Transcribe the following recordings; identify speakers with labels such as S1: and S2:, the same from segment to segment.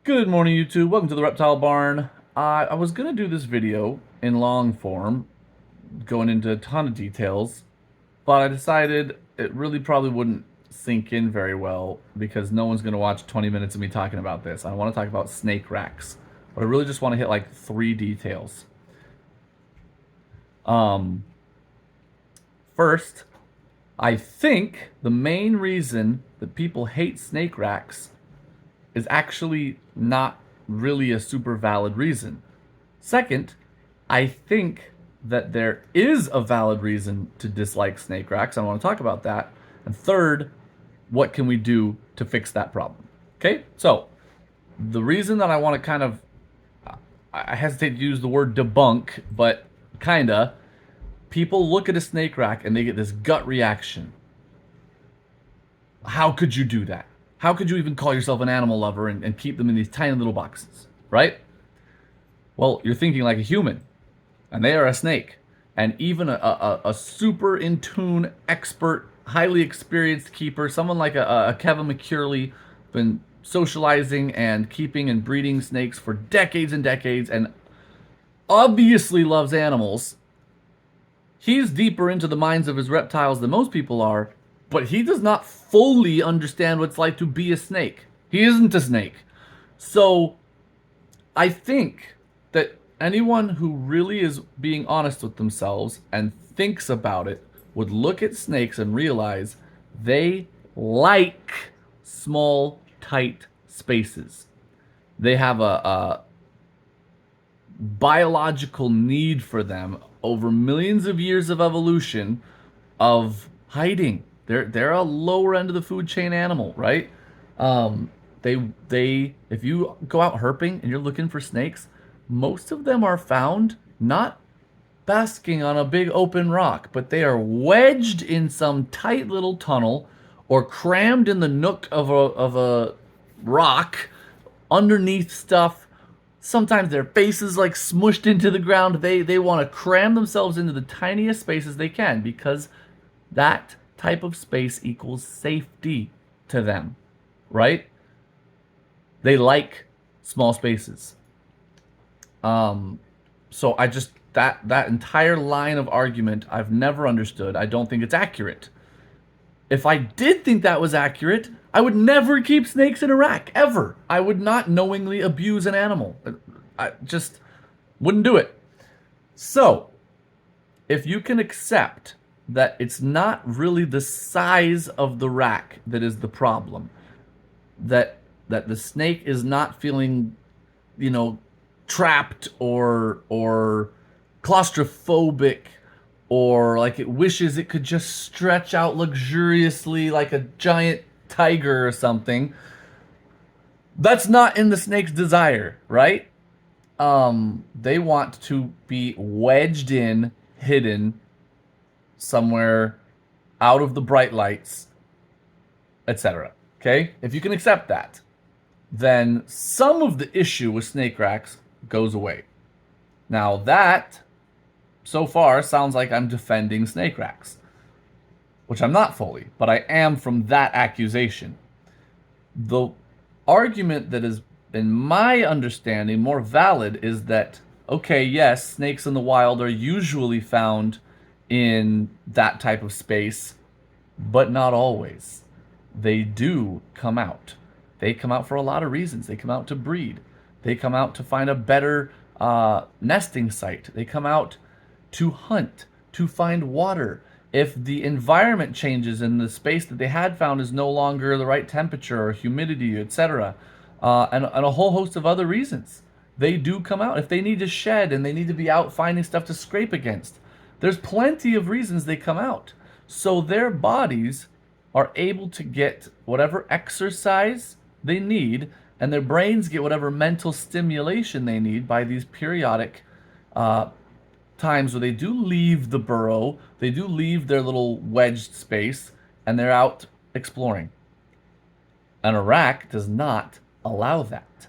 S1: Good morning, YouTube. Welcome to the Reptile Barn. I was going to do this video in long form, going into a ton of details, but I decided it really probably wouldn't sink in very well because no one's going to watch 20 minutes of me talking about this. I want to talk about snake racks, but I really just want to hit like three details. Um, First, I think the main reason that people hate snake racks is actually not really a super valid reason. Second, I think that there is a valid reason to dislike snake racks. I want to talk about that. And third, what can we do to fix that problem? Okay, so the reason that I want to kind of, I hesitate to use the word debunk, but kinda, people look at a snake rack and they get this gut reaction. How could you do that? How could you even call yourself an animal lover and keep them in these tiny little boxes, right? Well, you're thinking like a human, and they are a snake. And even a super in tune, expert, highly experienced keeper, someone like a Kevin McCurley, been socializing and keeping and breeding snakes for decades and decades, and obviously loves animals. He's deeper into the minds of his reptiles than most people are, but he does not fully understand what it's like to be a snake. He isn't a snake. So I think that anyone who really is being honest with themselves and thinks about it would look at snakes and realize they like small, tight spaces. They have a biological need for them over millions of years of evolution of hiding. They're a lower end of the food chain animal, right? Um, they if you go out herping and you're looking for snakes, most of them are found not basking on a big open rock, but they are wedged in some tight little tunnel or crammed in the nook of a rock underneath stuff. Sometimes their faces like smushed into the ground. They want to cram themselves into the tiniest spaces they can because that type of space equals safety to them, right? They like small spaces. So I just that entire line of argument I've never understood. I don't think it's accurate. If I did think that was accurate, I would never keep snakes in a rack ever. I would not knowingly abuse an animal. I just wouldn't do it. So, if you can accept that it's not really the size of the rack that is the problem, that the snake is not feeling, you know, trapped or claustrophobic or like it wishes it could just stretch out luxuriously like a giant tiger or something. That's not in the snake's desire, right? They want to be wedged in, hidden somewhere out of the bright lights, etc. Okay? If you can accept that, then some of the issue with snake racks goes away. Now that so far sounds like I'm defending snake racks, which I'm not fully, but I am from that accusation. The argument that is, in my understanding, more valid is that, okay, yes, snakes in the wild are usually found in that type of space, but not always. They do come out. They come out for a lot of reasons. They come out to breed. They come out to find a better nesting site. They come out to hunt, to find water. If the environment changes and the space that they had found is no longer the right temperature or humidity, etc., and a whole host of other reasons, they do come out. If they need to shed and they need to be out finding stuff to scrape against, there's plenty of reasons they come out. So their bodies are able to get whatever exercise they need, and their brains get whatever mental stimulation they need by these periodic times where they do leave the burrow, they do leave their little wedged space, and they're out exploring. An Iraq does not allow that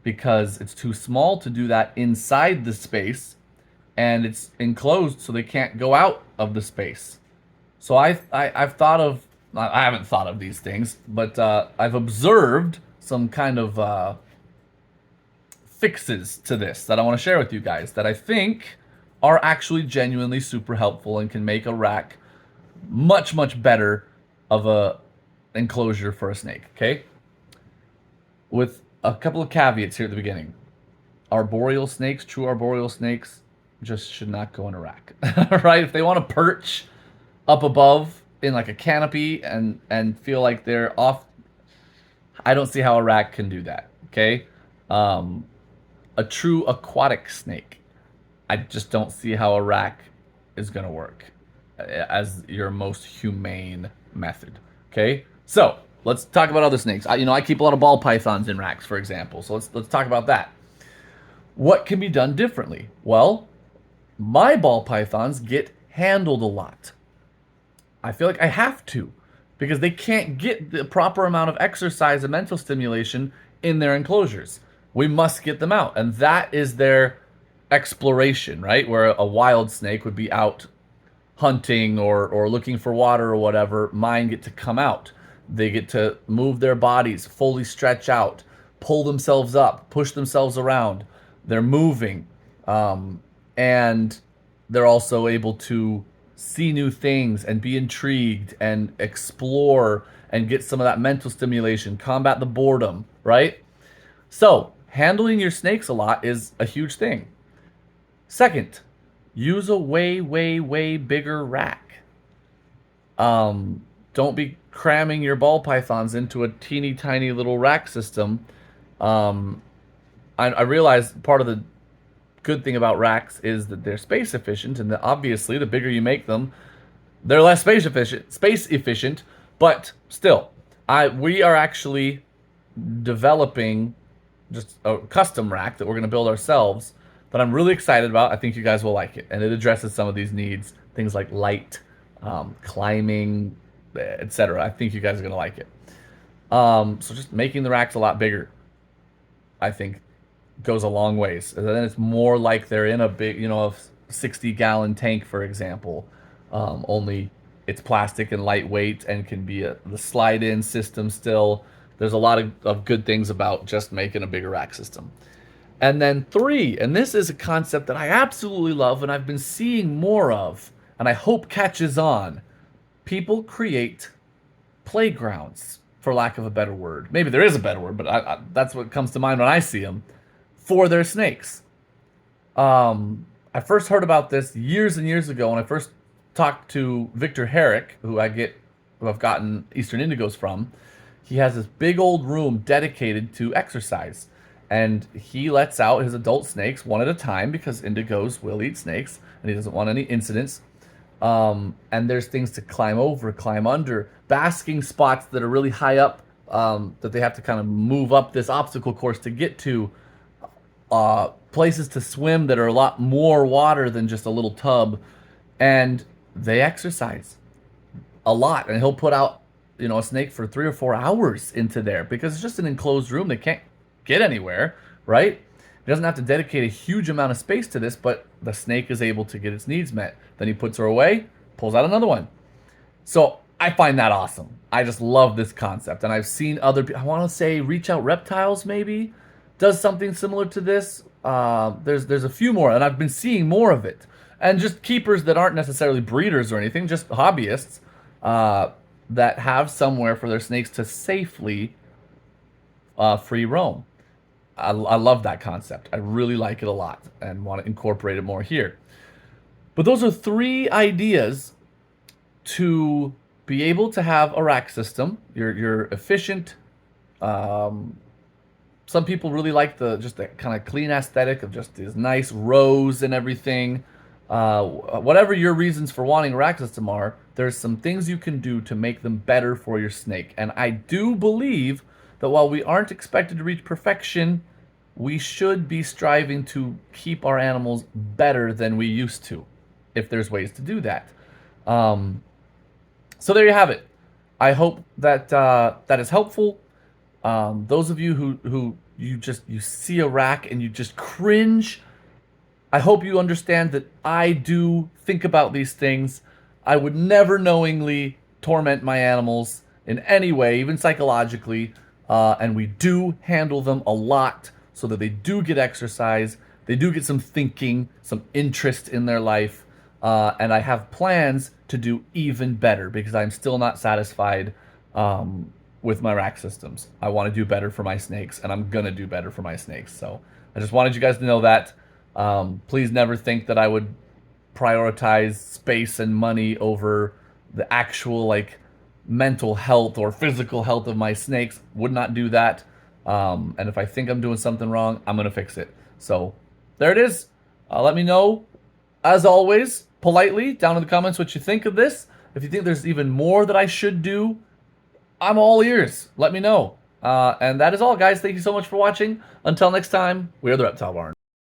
S1: because it's too small to do that inside the space, and it's enclosed so they can't go out of the space. So I've thought of, I haven't thought of these things, but I've observed some kind of fixes to this that I want to share with you guys that I think are actually genuinely super helpful and can make a rack much, much better of a enclosure for a snake, okay? With a couple of caveats here at the beginning. Arboreal snakes, true arboreal snakes, just should not go in a rack, right? If they want to perch up above in like a canopy and feel like they're off, I don't see how a rack can do that, okay? A true aquatic snake, I just don't see how a rack is going to work as your most humane method, okay? So let's talk about other snakes. I keep a lot of ball pythons in racks, for example. So let's talk about that. What can be done differently? Well, my ball pythons get handled a lot. I feel like I have to because they can't get the proper amount of exercise and mental stimulation in their enclosures. We must get them out. And that is their exploration, right? Where a wild snake would be out hunting or looking for water or whatever. Mine get to come out. They get to move their bodies, fully stretch out, pull themselves up, push themselves around. They're moving. And they're also able to see new things and be intrigued and explore and get some of that mental stimulation, combat the boredom, right? So, handling your snakes a lot is a huge thing. Second, use a way, way, way bigger rack. Don't be cramming your ball pythons into a teeny tiny little rack system. I realize part of the good thing about racks is that they're space efficient, and that obviously the bigger you make them, they're less space efficient. But still, we are actually developing just a custom rack that we're going to build ourselves that I'm really excited about. I think you guys will like it, and it addresses some of these needs, things like light, climbing, etc. I think you guys are going to like it. So just making the racks a lot bigger, I think, goes a long ways. And then it's more like they're in a big, a 60-gallon tank, for example. Only it's plastic and lightweight and can be the slide-in system still. There's a lot of good things about just making a bigger rack system. And then 3, and this is a concept that I absolutely love and I've been seeing more of, and I hope catches on. People create playgrounds, for lack of a better word. Maybe there is a better word, but that's what comes to mind when I see them, for their snakes. I first heard about this years and years ago when I first talked to Victor Herrick, who I've gotten Eastern Indigos from. He has this big old room dedicated to exercise, and he lets out his adult snakes one at a time because indigos will eat snakes, and he doesn't want any incidents. And there's things to climb over, climb under, basking spots that are really high up, that they have to kind of move up this obstacle course to get to. Places to swim that are a lot more water than just a little tub, and they exercise a lot. And he'll put out, a snake for 3 or 4 hours into there because it's just an enclosed room. They can't get anywhere, right? He doesn't have to dedicate a huge amount of space to this, but the snake is able to get its needs met. Then he puts her away, pulls out another one. So I find that awesome. I just love this concept, and I've seen other people. I want to say Reach Out Reptiles maybe does something similar to this. There's a few more, and I've been seeing more of it. And just keepers that aren't necessarily breeders or anything, just hobbyists that have somewhere for their snakes to safely free roam. I love that concept. I really like it a lot and want to incorporate it more here. But those are 3 ideas to be able to have a rack system. You're efficient. Some people really like the kind of clean aesthetic of just these nice rows and everything. Whatever your reasons for wanting a rack system are, there's some things you can do to make them better for your snake. And I do believe that while we aren't expected to reach perfection, we should be striving to keep our animals better than we used to, if there's ways to do that. So there you have it. I hope that that is helpful. Those of you who you see a rack and you just cringe, I hope you understand that I do think about these things. I would never knowingly torment my animals in any way, even psychologically, and we do handle them a lot so that they do get exercise, they do get some thinking, some interest in their life, and I have plans to do even better because I'm still not satisfied with my rack systems. I want to do better for my snakes, and I'm gonna do better for my snakes. So I just wanted you guys to know that. Please never think that I would prioritize space and money over the actual like mental health or physical health of my snakes. Would not do that. And if I think I'm doing something wrong, I'm gonna fix it. So there it is. Let me know, as always, politely down in the comments what you think of this. If you think there's even more that I should do, I'm all ears. Let me know. And that is all, guys. Thank you so much for watching. Until next time, we are the Reptile Barn.